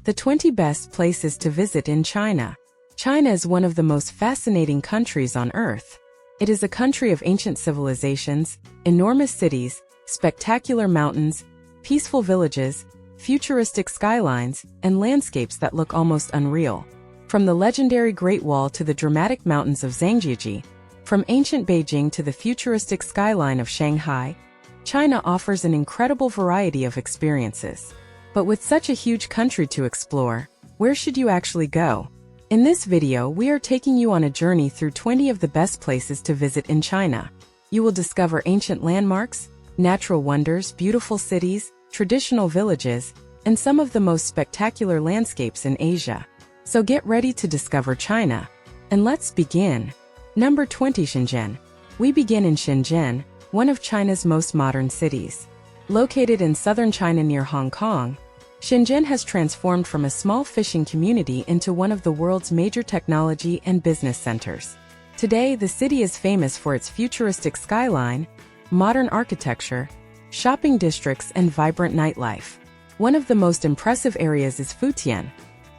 The 20 best places to visit in China. China is one of the most fascinating countries on Earth. It is a country of ancient civilizations, enormous cities, spectacular mountains, peaceful villages, futuristic skylines, and landscapes that look almost unreal. From the legendary Great Wall to the dramatic mountains of Zhangjiajie, from ancient Beijing to the futuristic skyline of Shanghai, China offers an incredible variety of experiences. But with such a huge country to explore, where should you actually go? In this video, we are taking you on a journey through 20 of the best places to visit in China. You will discover ancient landmarks, natural wonders, beautiful cities, traditional villages, and some of the most spectacular landscapes in Asia. So get ready to discover China. And let's begin. Number 20, Shenzhen. We begin in Shenzhen, one of China's most modern cities. Located in southern China near Hong Kong, Shenzhen has transformed from a small fishing community into one of the world's major technology and business centers. Today, the city is famous for its futuristic skyline, modern architecture, shopping districts, and vibrant nightlife. One of the most impressive areas is Fujian,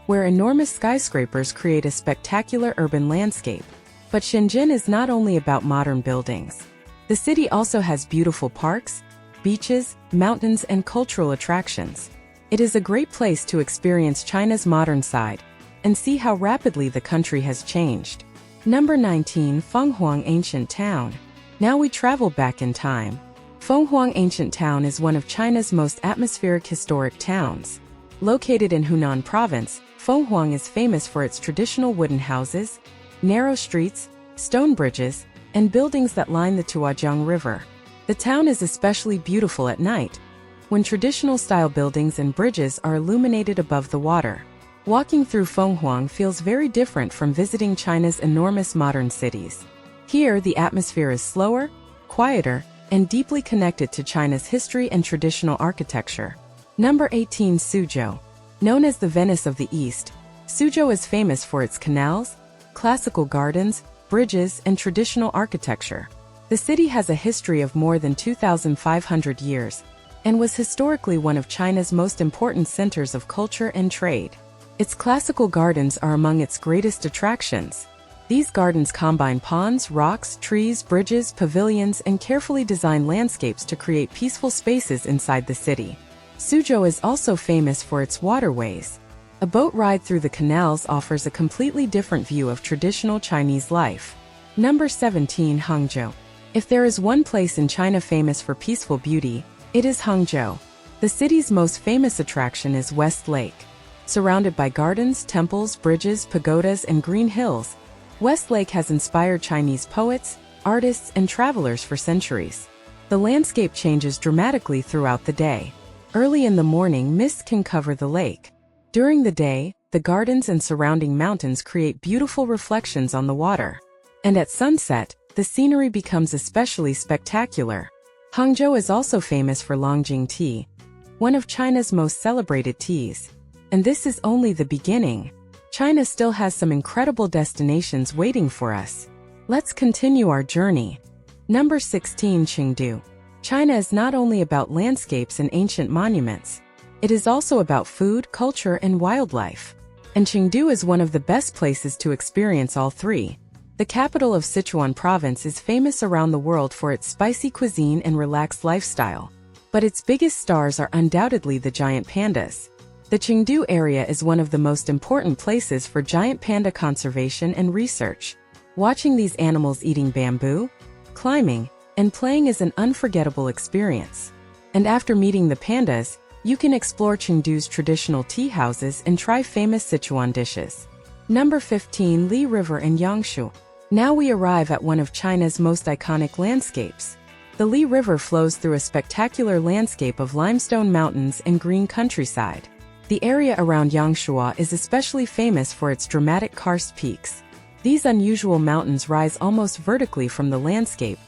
where enormous skyscrapers create a spectacular urban landscape. But Shenzhen is not only about modern buildings. The city also has beautiful parks, beaches, mountains, and cultural attractions. It is a great place to experience China's modern side and see how rapidly the country has changed. Number 19, Fenghuang Ancient Town. Now we travel back in time. Fenghuang Ancient Town is one of China's most atmospheric historic towns. Located in Yunnan province, Fenghuang is famous for its traditional wooden houses, narrow streets, stone bridges, and buildings that line the Jiuzhaigou River. The town is especially beautiful at night, when traditional-style buildings and bridges are illuminated above the water. Walking through Fenghuang feels very different from visiting China's enormous modern cities. Here, the atmosphere is slower, quieter, and deeply connected to China's history and traditional architecture. Number 18, Suzhou. Known as the Venice of the East, Suzhou is famous for its canals, classical gardens, bridges, and traditional architecture. The city has a history of more than 2,500 years, and was historically one of China's most important centers of culture and trade. Its classical gardens are among its greatest attractions. These gardens combine ponds, rocks, trees, bridges, pavilions, and carefully designed landscapes to create peaceful spaces inside the city. Suzhou is also famous for its waterways. A boat ride through the canals offers a completely different view of traditional Chinese life. Number 17, Hangzhou. If there is one place in China famous for peaceful beauty, it is Hangzhou. The city's most famous attraction is West Lake. Surrounded by gardens, temples, bridges, pagodas, and green hills, West Lake has inspired Chinese poets, artists, and travelers for centuries. The landscape changes dramatically throughout the day. Early in the morning, mist can cover the lake. During the day, the gardens and surrounding mountains create beautiful reflections on the water. And at sunset, the scenery becomes especially spectacular. Hangzhou is also famous for Longjing tea, one of China's most celebrated teas. And this is only the beginning. China still has some incredible destinations waiting for us. Let's continue our journey. Number 16, Chengdu. China is not only about landscapes and ancient monuments. It is also about food, culture, and wildlife. And Chengdu is one of the best places to experience all three. The capital of Sichuan province is famous around the world for its spicy cuisine and relaxed lifestyle. But its biggest stars are undoubtedly the giant pandas. The Chengdu area is one of the most important places for giant panda conservation and research. Watching these animals eating bamboo, climbing, and playing is an unforgettable experience. And after meeting the pandas, you can explore Chengdu's traditional tea houses and try famous Sichuan dishes. Number 15, Li River and Yangshuo. Now we arrive at one of China's most iconic landscapes. The Li River flows through a spectacular landscape of limestone mountains and green countryside. The area around Yangshuo is especially famous for its dramatic karst peaks. These unusual mountains rise almost vertically from the landscape,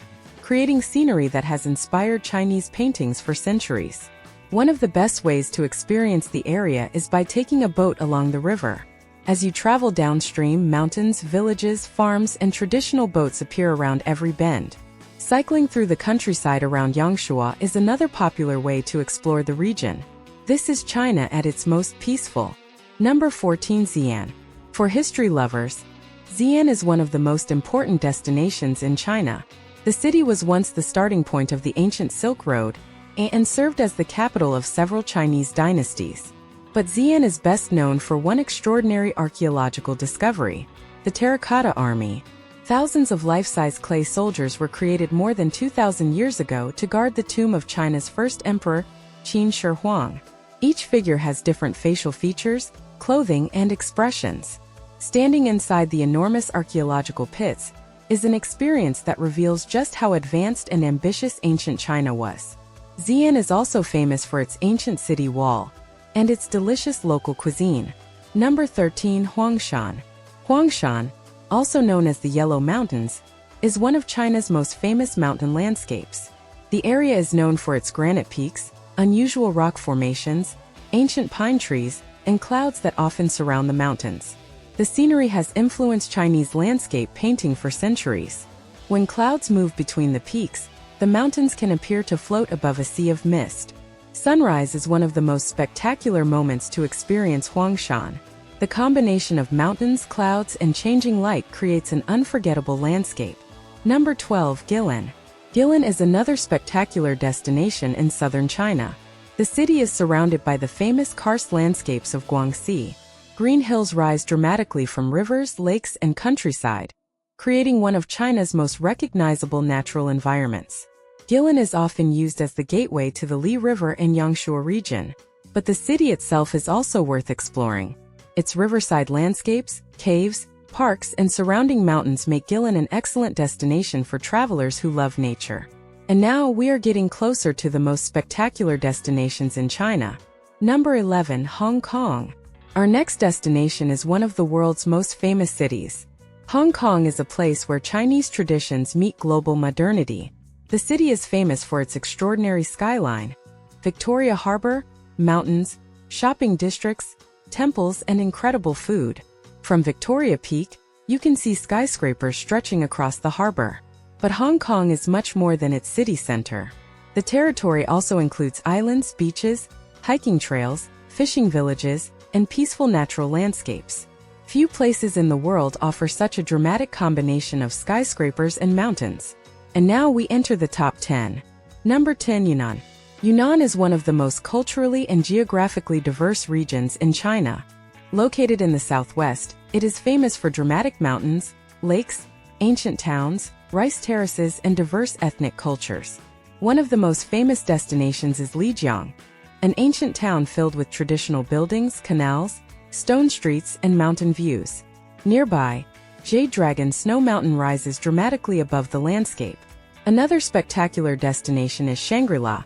creating scenery that has inspired Chinese paintings for centuries. One of the best ways to experience the area is by taking a boat along the river. As you travel downstream, mountains, villages, farms, and traditional boats appear around every bend. Cycling through the countryside around Yangshuo is another popular way to explore the region. This is China at its most peaceful. Number 14. Xi'an. For history lovers, Xi'an is one of the most important destinations in China. The city was once the starting point of the ancient Silk Road and served as the capital of several Chinese dynasties. But Xi'an is best known for one extraordinary archaeological discovery: the Terracotta Army. Thousands of life-size clay soldiers were created more than 2,000 years ago to guard the tomb of China's first emperor, Qin Shi Huang. Each figure has different facial features, clothing, and expressions. Standing inside the enormous archaeological pits is an experience that reveals just how advanced and ambitious ancient China was. Xi'an is also famous for its ancient city wall and its delicious local cuisine. Number 13. Huangshan. Huangshan, also known as the Yellow Mountains, is one of China's most famous mountain landscapes. The area is known for its granite peaks, unusual rock formations, ancient pine trees, and clouds that often surround the mountains. The scenery has influenced Chinese landscape painting for centuries. When clouds move between the peaks, the mountains can appear to float above a sea of mist. Sunrise is one of the most spectacular moments to experience Huangshan. The combination of mountains, clouds, and changing light creates an unforgettable landscape. Number 12. Guilin. Guilin is another spectacular destination in southern China. The city is surrounded by the famous karst landscapes of Guangxi. Green hills rise dramatically from rivers, lakes, and countryside, creating one of China's most recognizable natural environments. Guilin is often used as the gateway to the Li River and Yangshuo region, but the city itself is also worth exploring. Its riverside landscapes, caves, parks, and surrounding mountains make Guilin an excellent destination for travelers who love nature. And now we are getting closer to the most spectacular destinations in China. Number 11. Hong Kong. Our next destination is one of the world's most famous cities. Hong Kong is a place where Chinese traditions meet global modernity. The city is famous for its extraordinary skyline, Victoria Harbor, mountains, shopping districts, temples, and incredible food. From Victoria Peak, you can see skyscrapers stretching across the harbor. But Hong Kong is much more than its city center. The territory also includes islands, beaches, hiking trails, fishing villages, and peaceful natural landscapes. Few places in the world offer such a dramatic combination of skyscrapers and mountains. And now we enter the top 10. Number 10. Yunnan. Yunnan is one of the most culturally and geographically diverse regions in China. Located in the southwest, it is famous for dramatic mountains, lakes, ancient towns, rice terraces, and diverse ethnic cultures. One of the most famous destinations is Lijiang, an ancient town filled with traditional buildings, canals, stone streets, and mountain views. Nearby, Jade Dragon Snow Mountain rises dramatically above the landscape. Another spectacular destination is Shangri-La,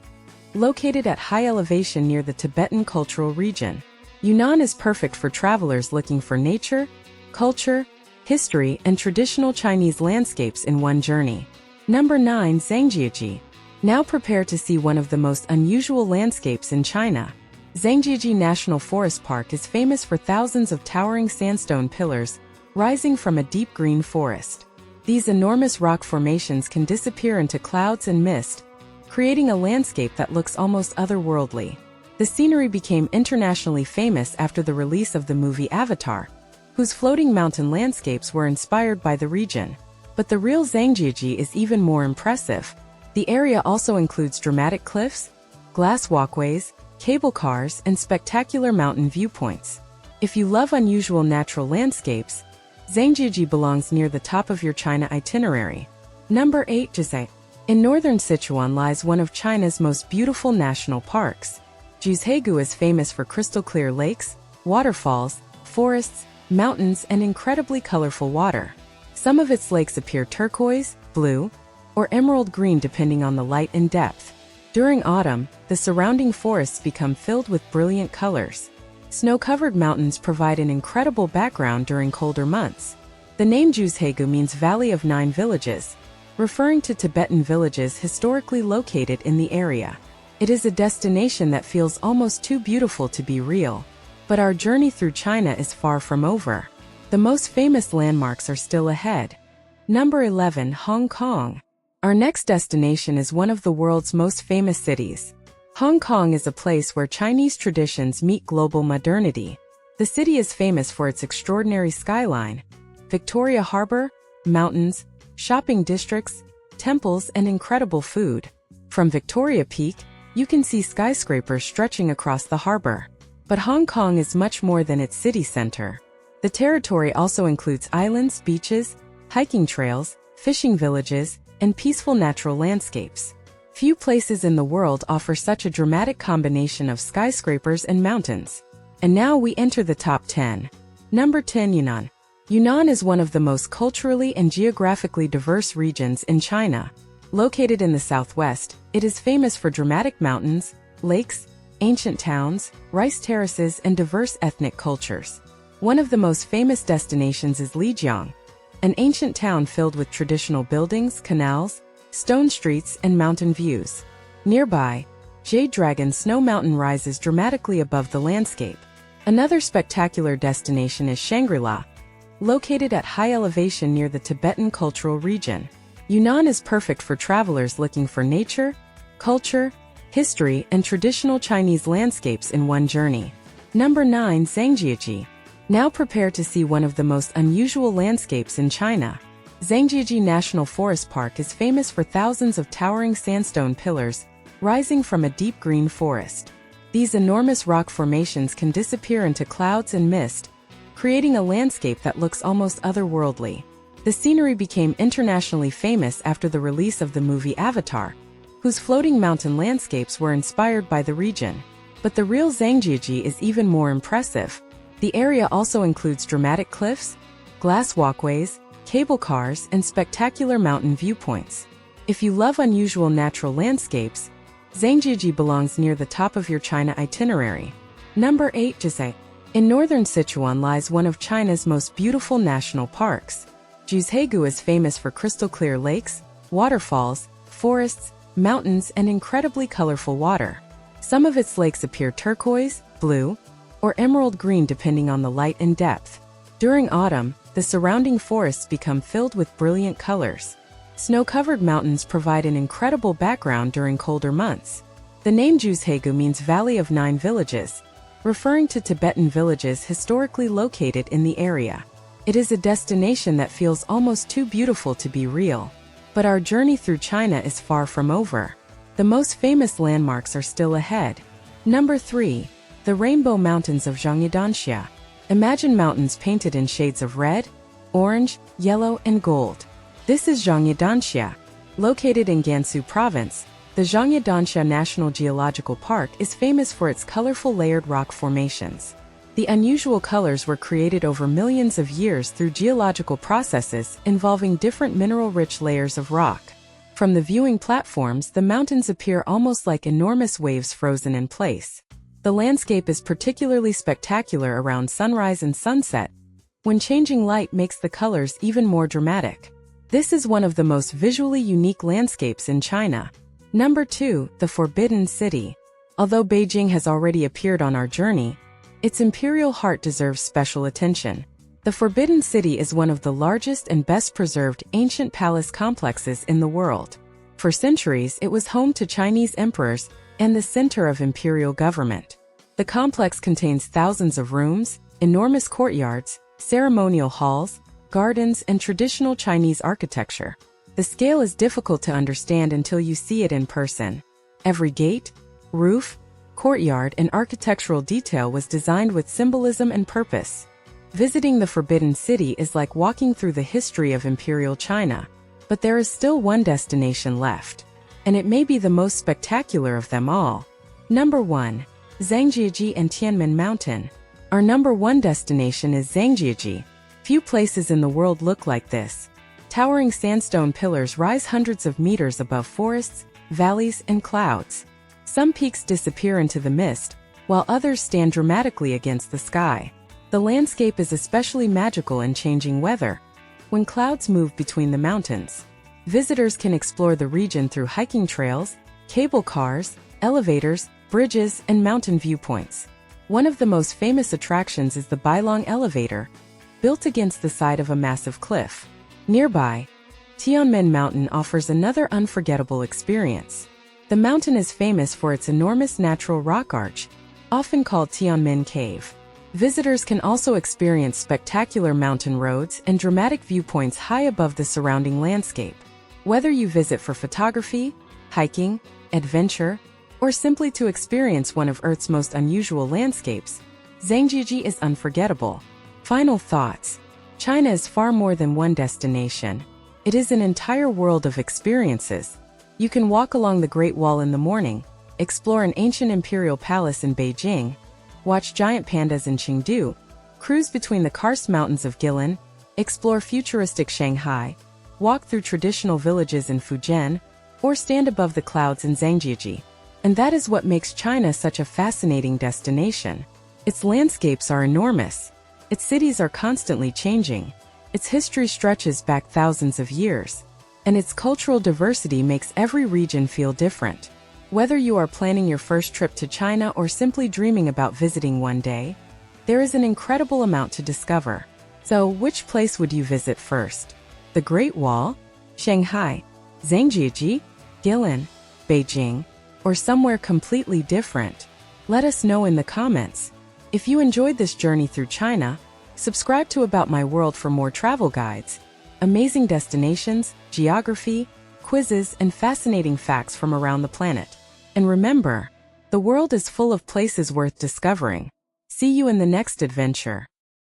located at high elevation near the Tibetan cultural region. Yunnan is perfect for travelers looking for nature, culture, history, and traditional Chinese landscapes in one journey. Number 9. Zhangjiajie. Now prepare to see one of the most unusual landscapes in China. Zhangjiajie National Forest Park is famous for thousands of towering sandstone pillars rising from a deep green forest. These enormous rock formations can disappear into clouds and mist, creating a landscape that looks almost otherworldly. The scenery became internationally famous after the release of the movie Avatar, whose floating mountain landscapes were inspired by the region. But the real Zhangjiajie is even more impressive. The area also includes dramatic cliffs, glass walkways, cable cars, and spectacular mountain viewpoints. If you love unusual natural landscapes, Zhangjiajie belongs near the top of your China itinerary. Number 8. Jiuzhaigou. In northern Sichuan lies one of China's most beautiful national parks. Jiuzhaigou is famous for crystal-clear lakes, waterfalls, forests, mountains, and incredibly colorful water. Some of its lakes appear turquoise, blue, or emerald green depending on the light and depth. During autumn, the surrounding forests become filled with brilliant colors. Snow-covered mountains provide an incredible background during colder months. The name Jiuzhaigou means Valley of Nine Villages, referring to Tibetan villages historically located in the area. It is a destination that feels almost too beautiful to be real. But our journey through China is far from over. The most famous landmarks are still ahead. Number 11. Hong Kong. Our next destination is one of the world's most famous cities. Hong Kong is a place where Chinese traditions meet global modernity. The city is famous for its extraordinary skyline, Victoria Harbor, mountains, shopping districts, temples, and incredible food. From Victoria Peak, you can see skyscrapers stretching across the harbor. But Hong Kong is much more than its city center. The territory also includes islands, beaches, hiking trails, fishing villages, and peaceful natural landscapes. Few places in the world offer such a dramatic combination of skyscrapers and mountains. And now we enter the top 10. Number 10. Yunnan. Yunnan is one of the most culturally and geographically diverse regions in China. Located in the southwest, it is famous for dramatic mountains, lakes, ancient towns, rice terraces, and diverse ethnic cultures. One of the most famous destinations is Lijiang, an ancient town filled with traditional buildings, canals, stone streets, and mountain views. Nearby, Jade Dragon Snow Mountain rises dramatically above the landscape. Another spectacular destination is Shangri-La, located at high elevation near the Tibetan Cultural Region. Yunnan is perfect for travelers looking for nature, culture, history, and traditional Chinese landscapes in one journey. Number 9. Zhangjiajie. Now prepare to see one of the most unusual landscapes in China. Zhangjiajie National Forest Park is famous for thousands of towering sandstone pillars rising from a deep green forest. These enormous rock formations can disappear into clouds and mist, creating a landscape that looks almost otherworldly. The scenery became internationally famous after the release of the movie Avatar, whose floating mountain landscapes were inspired by the region. But the real Zhangjiajie is even more impressive. The area also includes dramatic cliffs, glass walkways, cable cars, and spectacular mountain viewpoints. If you love unusual natural landscapes, Zhangjiajie belongs near the top of your China itinerary. Number 8. Jiuzhaigou. In northern Sichuan lies one of China's most beautiful national parks. Jiuzhaigou is famous for crystal-clear lakes, waterfalls, forests, mountains, and incredibly colorful water. Some of its lakes appear turquoise, blue, or emerald green depending on the light and depth. During autumn, the surrounding forests become filled with brilliant colors. Snow-covered mountains provide an incredible background during colder months. The name Jiuzhaigou means Valley of Nine Villages, referring to Tibetan villages historically located in the area. It is a destination that feels almost too beautiful to be real. But our journey through China is far from over. The most famous landmarks are still ahead. Number 3. The Rainbow Mountains of Zhangye Danxia. Imagine mountains painted in shades of red, orange, yellow, and gold. This is Zhangye Danxia. Located in Gansu Province, the Zhangye Danxia National Geological Park is famous for its colorful layered rock formations. The unusual colors were created over millions of years through geological processes involving different mineral-rich layers of rock. From the viewing platforms, the mountains appear almost like enormous waves frozen in place. The landscape is particularly spectacular around sunrise and sunset, when changing light makes the colors even more dramatic. This is one of the most visually unique landscapes in China. Number 2. The Forbidden City. Although Beijing has already appeared on our journey, its imperial heart deserves special attention. The Forbidden City is one of the largest and best-preserved ancient palace complexes in the world. For centuries, it was home to Chinese emperors and the center of imperial government. The complex contains thousands of rooms, enormous courtyards, ceremonial halls, gardens, and traditional Chinese architecture. The scale is difficult to understand until you see it in person. Every gate, roof, courtyard, and architectural detail was designed with symbolism and purpose. Visiting the Forbidden City is like walking through the history of Imperial China. But there is still one destination left, and it may be the most spectacular of them all. Number 1. Zhangjiajie and Tianmen Mountain. Our number 1 destination is Zhangjiajie. Few places in the world look like this. Towering sandstone pillars rise hundreds of meters above forests, valleys, and clouds. Some peaks disappear into the mist, while others stand dramatically against the sky. The landscape is especially magical in changing weather, when clouds move between the mountains. Visitors can explore the region through hiking trails, cable cars, elevators, bridges, and mountain viewpoints. One of the most famous attractions is the Bailong Elevator, built against the side of a massive cliff. Nearby, Tianmen Mountain offers another unforgettable experience. The mountain is famous for its enormous natural rock arch, often called Tianmen Cave. Visitors can also experience spectacular mountain roads and dramatic viewpoints high above the surrounding landscape. Whether you visit for photography, hiking, adventure, or simply to experience one of Earth's most unusual landscapes, Zhangjiajie is unforgettable. Final thoughts. China is far more than one destination. It is an entire world of experiences. You can walk along the Great Wall in the morning, explore an ancient imperial palace in Beijing, watch giant pandas in Chengdu, cruise between the karst mountains of Guilin, explore futuristic Shanghai, walk through traditional villages in Fujian, or stand above the clouds in Zhangjiajie. And that is what makes China such a fascinating destination. Its landscapes are enormous. Its cities are constantly changing. Its history stretches back thousands of years. And its cultural diversity makes every region feel different. Whether you are planning your first trip to China or simply dreaming about visiting one day, there is an incredible amount to discover. So, which place would you visit first? The Great Wall, Shanghai, Zhangjiajie, Guilin, Beijing, or somewhere completely different? Let us know in the comments. If you enjoyed this journey through China, subscribe to About My World for more travel guides, amazing destinations, geography, quizzes, and fascinating facts from around the planet. And remember, the world is full of places worth discovering. See you in the next adventure.